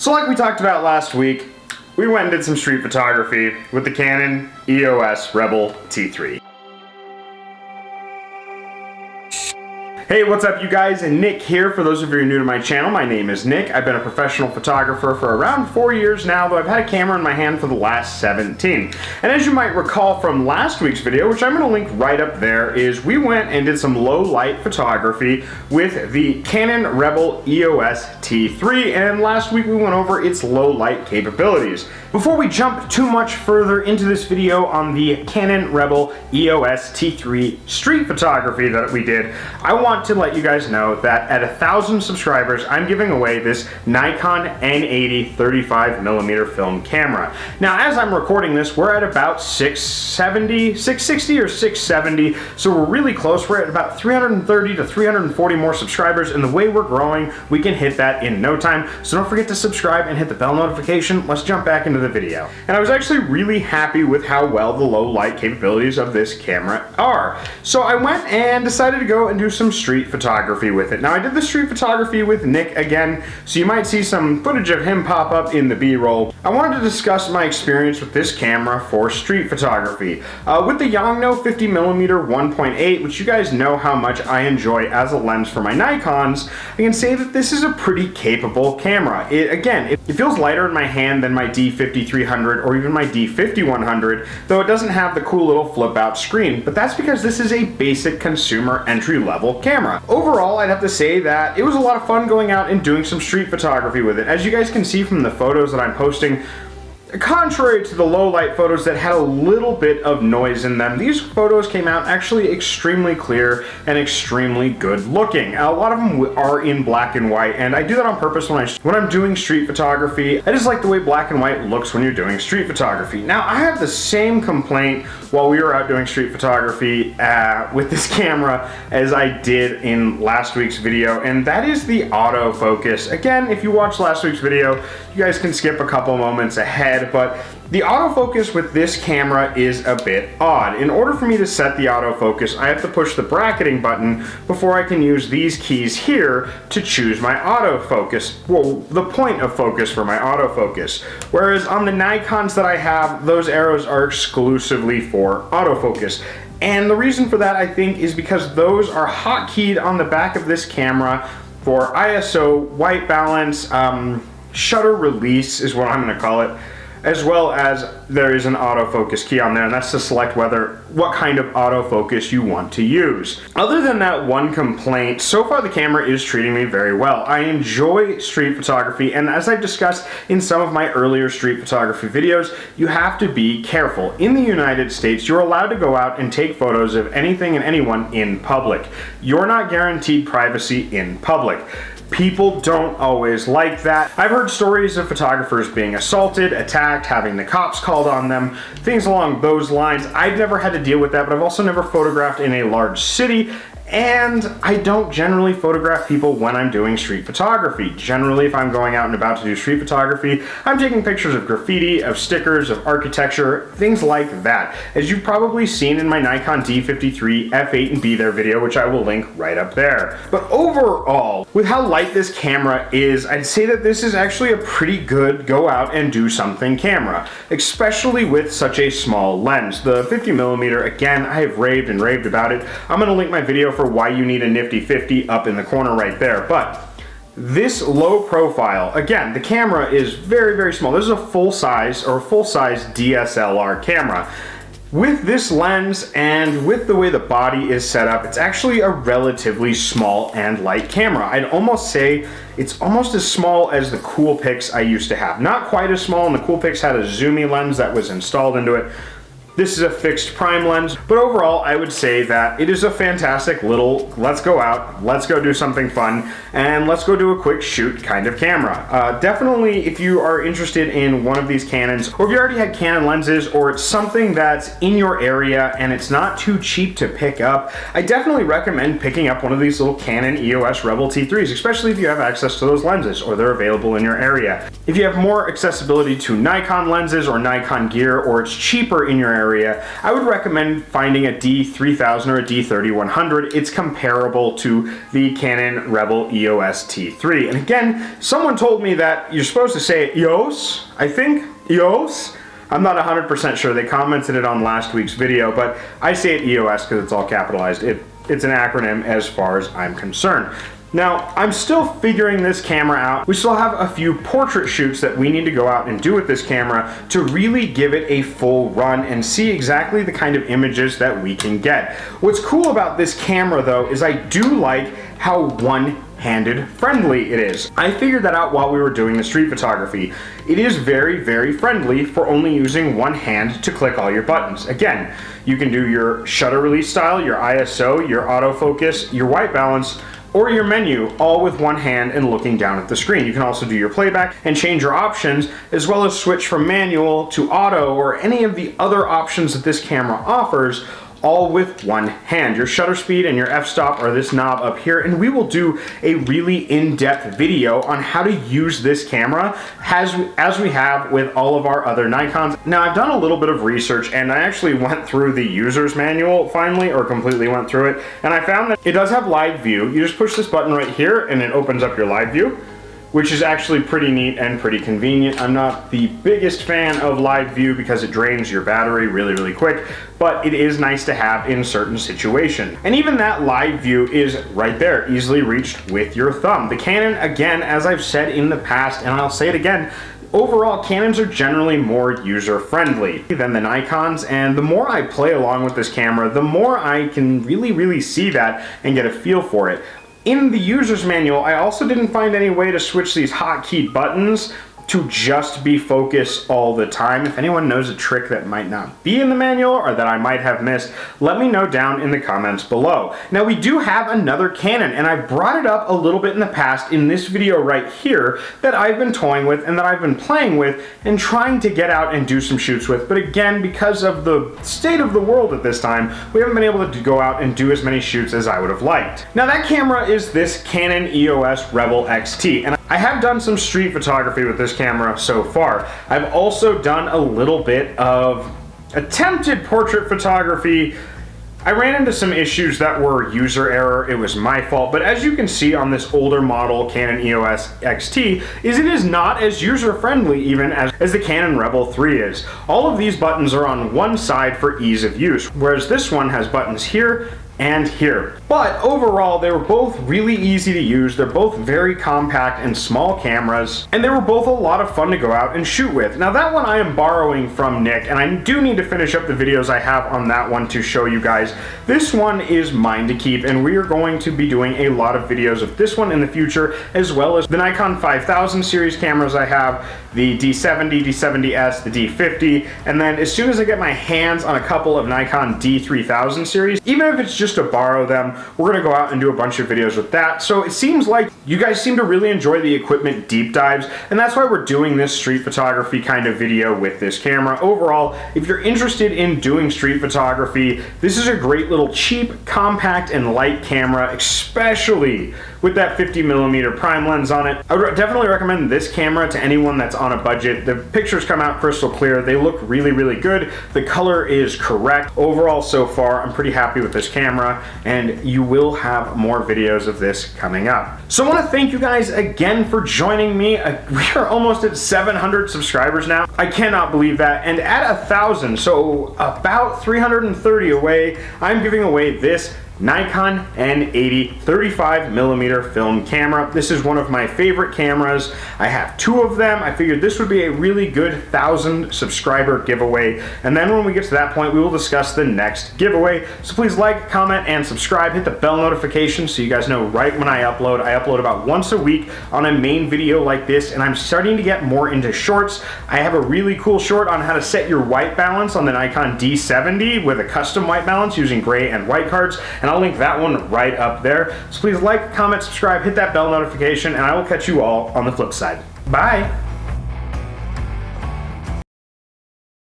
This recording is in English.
So like we talked about last week, we went and did some street photography with the Canon EOS Rebel T3. Hey, what's up you guys? Nick here. For those of you who are new to my channel, my name is Nick. I've been a professional photographer for around 4 years now, though I've had a camera in my hand for the last 17. And as you might recall from last week's video, which I'm going to link right up there, is we went and did some low light photography with the Canon Rebel EOS T3, and last week we went over its low light capabilities. Before we jump too much further into this video on the Canon Rebel EOS T3 street photography that we did, I want to let you guys know that at 1,000 subscribers, I'm giving away this Nikon N80 35mm film camera. Now, as I'm recording this, we're at about 660 or 670, so we're really close. We're at about 330 to 340 more subscribers, and the way we're growing, we can hit that in no time. So don't forget to subscribe and hit the bell notification. Let's jump back into the video. And I was actually really happy with how well the low light capabilities of this camera are. So I went and decided to go and do some street photography with it. Now, I did the street photography with Nick again, so you might see some footage of him pop up in the B-roll. I wanted to discuss my experience with this camera for street photography. With the Yongnuo 50mm 1.8, which you guys know how much I enjoy as a lens for my Nikons, I can say that this is a pretty capable camera. It feels lighter in my hand than my D5300 or even my D5100, though it doesn't have the cool little flip out screen, but that's because this is a basic consumer entry-level camera. Overall, I'd have to say that it was a lot of fun going out and doing some street photography with it. As you guys can see from the photos that I'm posting, contrary to the low light photos that had a little bit of noise in them, these photos came out actually extremely clear and extremely good looking. A lot of them are in black and white, and I do that on purpose when I'm doing street photography. I just like the way black and white looks when you're doing street photography. Now, I have the same complaint while we were out doing street photography with this camera as I did in last week's video, and that is the autofocus. Again, if you watched last week's video, you guys can skip a couple moments ahead, but the autofocus with this camera is a bit odd. In order for me to set the autofocus, I have to push the bracketing button before I can use these keys here to choose my autofocus. Well, the point of focus for my autofocus. Whereas on the Nikons that I have, those arrows are exclusively for autofocus. And the reason for that, I think, is because those are hotkeyed on the back of this camera for ISO, white balance, shutter release is what I'm going to call it, as well as there is an autofocus key on there, and that's to select what kind of autofocus you want to use. Other than that one complaint, so far the camera is treating me very well. I enjoy street photography, and as I've discussed in some of my earlier street photography videos, you have to be careful. In the United States, you're allowed to go out and take photos of anything and anyone in public. You're not guaranteed privacy in public. People don't always like that. I've heard stories of photographers being assaulted, attacked, having the cops called on them, things along those lines. I've never had to deal with that, but I've also never photographed in a large city, and I don't generally photograph people when I'm doing street photography. Generally, if I'm going out and about to do street photography, I'm taking pictures of graffiti, of stickers, of architecture, things like that. As you've probably seen in my Nikon D53 f8 and Be There video, which I will link right up there. But overall, with how light this camera is, I'd say that this is actually a pretty good go out and do something camera, especially with such a small lens. The 50mm, again, I have raved and raved about it. I'm going to link my video for why you need a nifty 50 up in the corner right there, but this low profile, again, the camera is very, very small. This is a full-size DSLR camera. With this lens and with the way the body is set up, it's actually a relatively small and light camera. I'd almost say it's almost as small as the Coolpix I used to have. Not quite as small, and the Coolpix had a zoomy lens that was installed into it. This is a fixed prime lens, but overall I would say that it is a fantastic little let's go out, let's go do something fun, and let's go do a quick shoot kind of camera. Definitely, if you are interested in one of these Canons, or if you already had Canon lenses, or it's something that's in your area and it's not too cheap to pick up, I definitely recommend picking up one of these little Canon EOS Rebel T3s, especially if you have access to those lenses or they're available in your area. If you have more accessibility to Nikon lenses or Nikon gear, or it's cheaper in your area, area, I would recommend finding a D3000 or a D30-100. It's comparable to the Canon Rebel EOS T3. And again, someone told me that you're supposed to say EOS, I think, EOS? I'm not 100% sure. They commented it on last week's video, but I say it EOS because it's all capitalized. It's an acronym as far as I'm concerned. Now, I'm still figuring this camera out. We still have a few portrait shoots that we need to go out and do with this camera to really give it a full run and see exactly the kind of images that we can get. What's cool about this camera though is I do like how one-handed friendly it is. I figured that out while we were doing the street photography. It is very, very friendly for only using one hand to click all your buttons. Again, you can do your shutter release style, your ISO, your autofocus, your white balance, or your menu, all with one hand and looking down at the screen. You can also do your playback and change your options, as well as switch from manual to auto or any of the other options that this camera offers, all with one hand. Your shutter speed and your f-stop are this knob up here, and we will do a really in-depth video on how to use this camera as we have with all of our other Nikons. Now, I've done a little bit of research, and I actually went through the user's manual finally, or completely went through it, and I found that it does have live view. You just push this button right here, and it opens up your live view, which is actually pretty neat and pretty convenient. I'm not the biggest fan of live view because it drains your battery really, really quick, but it is nice to have in certain situations. And even that live view is right there, easily reached with your thumb. The Canon, again, as I've said in the past, and I'll say it again, overall, Canons are generally more user-friendly than the Nikons, and the more I play along with this camera, the more I can really see that and get a feel for it. In the user's manual, I also didn't find any way to switch these hotkey buttons to just be focus all the time. If anyone knows a trick that might not be in the manual or that I might have missed, let me know down in the comments below. Now, we do have another Canon, and I brought it up a little bit in the past in this video right here that I've been toying with and that I've been playing with and trying to get out and do some shoots with. But again, because of the state of the world at this time, we haven't been able to go out and do as many shoots as I would have liked. Now, that camera is this Canon EOS Rebel XT, and I have done some street photography with this camera so far. I've also done a little bit of attempted portrait photography. I ran into some issues that were user error. It was my fault, but as you can see on this older model Canon EOS XT, it is not as user-friendly even as the Canon Rebel 3 is. All of these buttons are on one side for ease of use, whereas this one has buttons here and here. But overall, they were both really easy to use. They're both very compact and small cameras, and they were both a lot of fun to go out and shoot with. Now, that one I am borrowing from Nick, and I do need to finish up the videos I have on that one to show you guys. This one is mine to keep, and we are going to be doing a lot of videos of this one in the future, as well as the Nikon 5000 series cameras I have, the D70, D70S, the D50, and then as soon as I get my hands on a couple of Nikon D3000 series, even if it's just to borrow them, we're gonna go out and do a bunch of videos with that. So it seems like you guys seem to really enjoy the equipment deep dives, and that's why we're doing this street photography kind of video with this camera. Overall, if you're interested in doing street photography, this is a great little cheap, compact, and light camera, especially with that 50mm prime lens on it. I would definitely recommend this camera to anyone that's on a budget. The pictures come out crystal clear. They look really good. The color is correct. Overall, so far, I'm pretty happy with this camera, and you will have more videos of this coming up. So I want to thank you guys again for joining me. We are almost at 700 subscribers now. I cannot believe that. And at 1,000, so about 330 away, I'm giving away this Nikon N80 35mm film camera. This is one of my favorite cameras. I have two of them. I figured this would be a really good 1,000 subscriber giveaway, and then when we get to that point, we will discuss the next giveaway. So please like, comment, and subscribe. Hit the bell notification so you guys know right when I upload. I upload about once a week on a main video like this, and I'm starting to get more into shorts. I have a really cool short on how to set your white balance on the Nikon D70 with a custom white balance using gray and white cards, and I'll link that one right up there. So please like, comment, subscribe, hit that bell notification, and I will catch you all on the flip side. Bye!